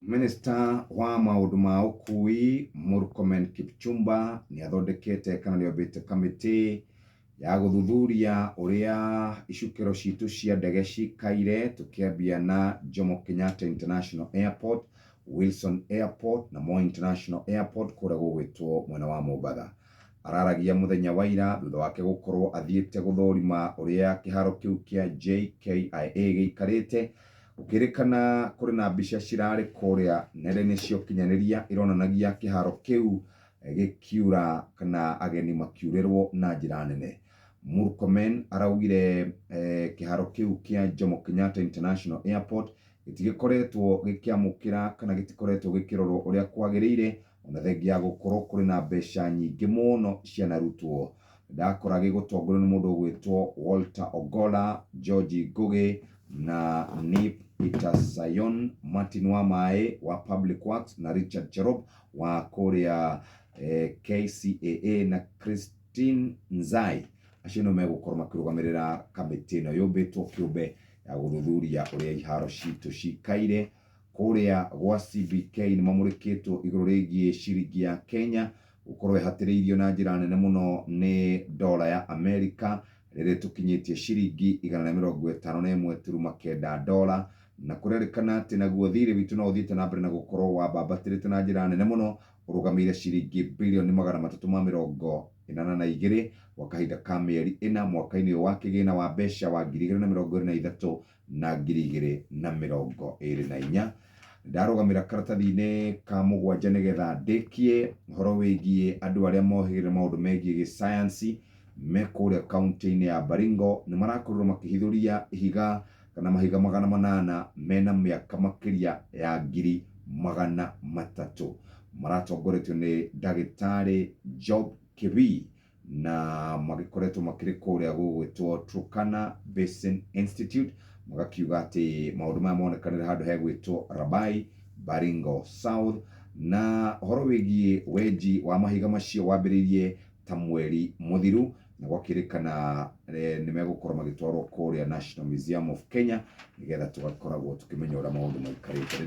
Minister wa maundu ma ukui Murkomen Kipchumba ni athondekete kana ni obete committee ya guthuthuria uria icukiro citu cia ndege cikaire tukiambia na Jomo Kenyatta International Airport, Wilson Airport na Moi International Airport kuria gugwitwo mwena wa Mombatha. Araragia muthenya wa ira thutha wake gukorwo athiete guthurima uria kiharo kiu kia JKIA giikarite, ukirikana kuri na mbica cirari kuria nenda-ini cia ukinyaniria ironanagia kiharo kiu gikiura kana ageni makiurirwo na njira nene. Murkomen araugire kiharo kiu kia Jomo Kenyatta International Airport gitigikoretwo gikiamukira kana gitikoretwo gikirorwo uria kwagirire ona thengia gukorwo kuri na mbeca nyingi muno cianarutwo. Ndakora gigutongorio ni mundu ugwitwo Walter Ogolla, George Ngugi na Nip Itasayon, Martin Wamae wa Public Works na Richard Cherop wa kuria KCAA na Christine Nzai acio no megukorwo makirugamirira kamiti no yumbitwo kiumbe ya guthuthuria uria iharo citu cikaire. Kuria gwa CBK ni mamurikitwo iguru rigie ciringi ya Kenya gukorwo ihatiriirio na njira nene muno ni dola ya Amerika rire tukinyitie ciringi 151.9 dola, na kurerikana ati naguo thiri witu no uthiite na mbere na gukorwo wabambatirite na njira nene muno urugamire ciringi bilioni 382 wa kahinda ka mieri 4 mwaka-ini wa kigina wa mbeca wa 2023 na 2024. Ndarugamira karatathi-ini ka mugwanja nigetha ndikie horo wigie andu aria mohigire maundu megie science me kuria kaunti-ini ya Baringo ni marakorwo makihithuria ihiga kana mahiga 800 mena miaka makiria ya 300,000 maratongoretio ni Dagitari Job Kibii na magikoretwo makiri kuria gugwitwo Turkana Basin Institute, magakiuga ati maundu maya monekanire handu hegwitwo Rabai, Baringo South, na horo wigie weji wa mahiga macio wambiririe ta mweri muthiru na gwakirikana ni megukorwo magitwarwo kuria National Museum of Kenya nigetha tugakoragwo tukimenya uria maundu maikarite.